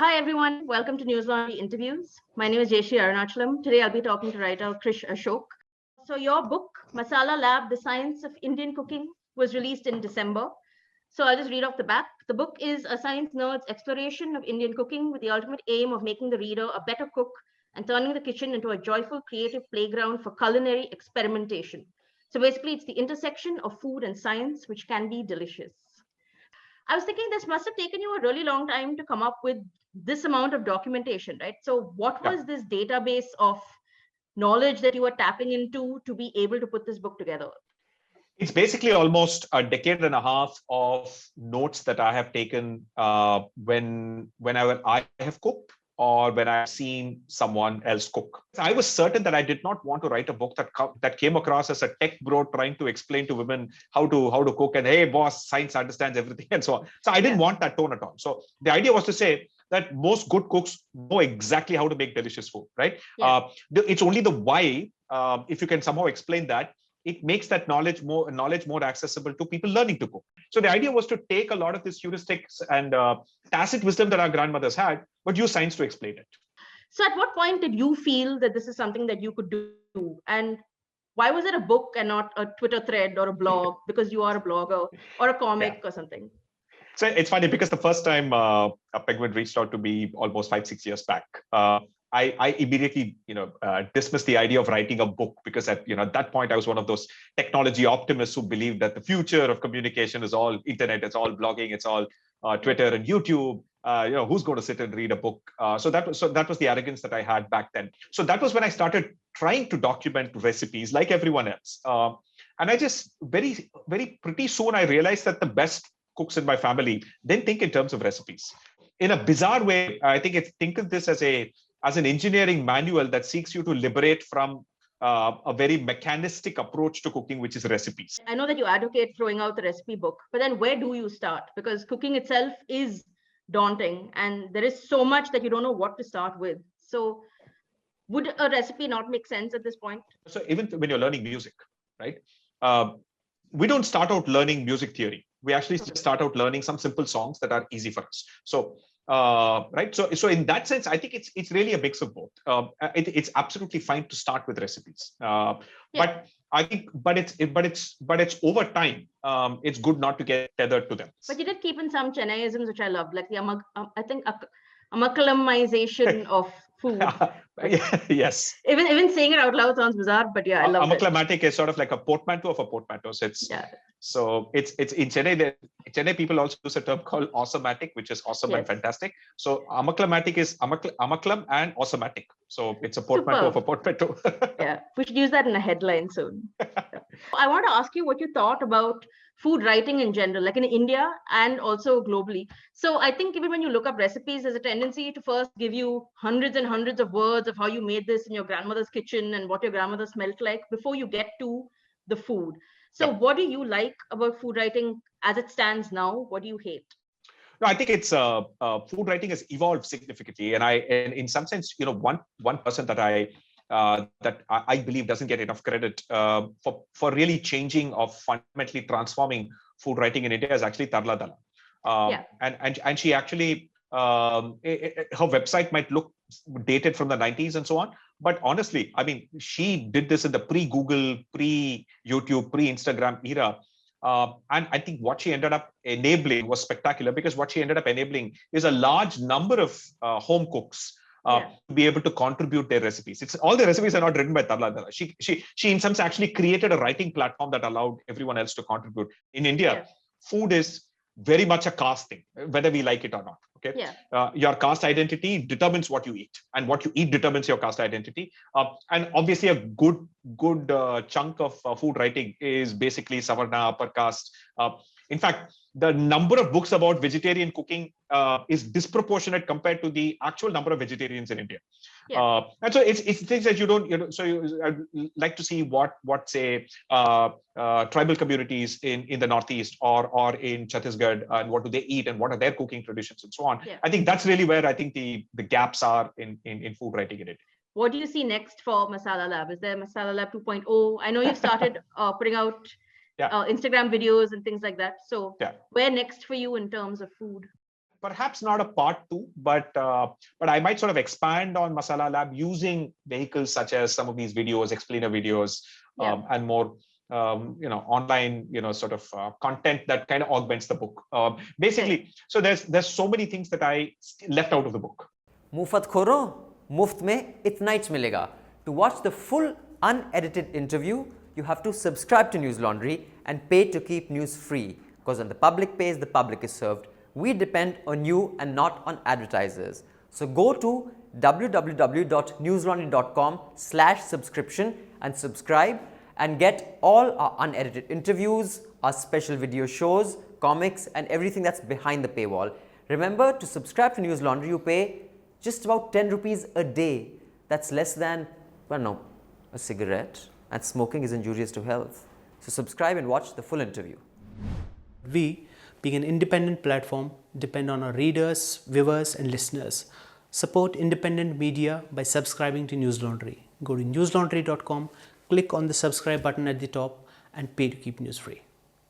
Hi everyone, welcome to Newslaundry Interviews. My name is Jayashree Arunachalam. Today I'll be talking to writer Krish Ashok. So your book, Masala Lab, The Science of Indian Cooking, was released in December. So I'll just read off the back. The book is a science nerd's exploration of Indian cooking with the ultimate aim of making the reader a better cook and turning the kitchen into a joyful creative playground for culinary experimentation. So basically it's the intersection of food and science, which can be delicious. I was thinking this must have taken you a really long time to come up with this amount of documentation, right? So what was this database of knowledge that you were tapping into to be able to put this book together? It's basically almost a decade and a half of notes that I have taken whenever I have cooked or when I've seen someone else cook. I was certain that I did not want to write a book that came across as a tech bro trying to explain to women how to cook and, hey, boss, science understands everything and so on. So I didn't want that tone at all. So the idea was to say that most good cooks know exactly how to make delicious food, right? It's only the why, if you can somehow explain that, it makes that knowledge more accessible to people learning to cook. So the idea was to take a lot of this heuristics and tacit wisdom that our grandmothers had, but use science to explain it. So at what point did you feel that this is something that you could do? And why was it a book and not a Twitter thread or a blog, because you are a blogger, or a comic or something? So it's funny because the first time a Penguin reached out to me almost 5-6 years back, I immediately, dismissed the idea of writing a book because at that point I was one of those technology optimists who believed that the future of communication is all internet, it's all blogging, it's all Twitter and YouTube. Who's going to sit and read a book? So that was the arrogance that I had back then. So that was when I started trying to document recipes like everyone else. And I just pretty soon I realized that the best cooks in my family didn't think in terms of recipes. In a bizarre way, I think of this as an engineering manual that seeks you to liberate from a very mechanistic approach to cooking, which is recipes. I know that you advocate throwing out the recipe book, but then where do you start? Because cooking itself is daunting and there is so much that you don't know what to start with. So would a recipe not make sense at this point? So even when you're learning music, right? We don't start out learning music theory. We actually just start out learning some simple songs that are easy for us. So, right. So in that sense, I think it's really a mix of both. It's absolutely fine to start with recipes, but I think, but it's over time. It's good not to get tethered to them. But you did keep in some Chennaiisms, which I loved, like the amakalamization of food. Yes. Even saying it out loud sounds bizarre, but yeah, I love it. Amaclamatic is sort of like a portmanteau of a portmanteau. So it's in Chennai. Chennai people also use a term called awesomatic, which is awesome and fantastic. So amaclamatic is amaklam and awesomatic. So it's a portmanteau of a portmanteau. Yeah, we should use that in a headline soon. I want to ask you what you thought about food writing in general, like in India and also globally. So I think even when you look up recipes, there's a tendency to first give you hundreds and hundreds of words of how you made this in your grandmother's kitchen and what your grandmother smelled like before you get to the food. So what do you like about food writing as it stands now? What do you hate? No, I think it's food writing has evolved significantly, and in some sense, one person that I believe doesn't get enough credit for really changing or fundamentally transforming food writing in India is actually Tarla Dalal. And she actually her website might look dated from the 90s and so on, but honestly, I mean, she did this in the pre-Google, pre-YouTube, pre-Instagram era. And I think what she ended up enabling was spectacular, because what she ended up enabling is a large number of home cooks to be able to contribute their recipes. It's all the recipes are not written by Tarla Dalal. She in some sense actually created a writing platform that allowed everyone else to contribute. In India, food is very much a caste thing, whether we like it or not. Okay, your caste identity determines what you eat, and what you eat determines your caste identity. And obviously, a good chunk of food writing is basically Savarna, upper caste. In fact, the number of books about vegetarian cooking is disproportionate compared to the actual number of vegetarians in India. And so it's things that you don't, so I'd like to see what say tribal communities in the Northeast or in Chhattisgarh, and what do they eat and what are their cooking traditions and so on. I think that's really where I think the gaps are in food writing in it. What do you see next for Masala Lab? Is there Masala Lab 2.0? I know you've started putting out Instagram videos and things like that. So where next for you in terms of food? perhaps not a part 2, but I might sort of expand on Masala Lab using vehicles such as some of these videos, explainer videos, and more online, sort of content that kind of augments the book. Basically, so there's so many things that I left out of the book. मुफ्त खोरो, मुफ्त में इतना ही मिलेगा. To watch the full unedited interview, you have to subscribe to Newslaundry and pay to keep news free. Because when the public pays, the public is served. We depend on you and not on advertisers. So go to www.newslaundry.com/subscription and subscribe and get all our unedited interviews, our special video shows, comics, and everything that's behind the paywall. Remember, to subscribe to Newslaundry, you pay just about 10 rupees a day. That's less than, well, no, a cigarette, and smoking is injurious to health. So subscribe and watch the full interview. We, being an independent platform, depend on our readers, viewers, and listeners. Support independent media by subscribing to Newslaundry. Go to newslaundry.com, click on the subscribe button at the top, and pay to keep news free.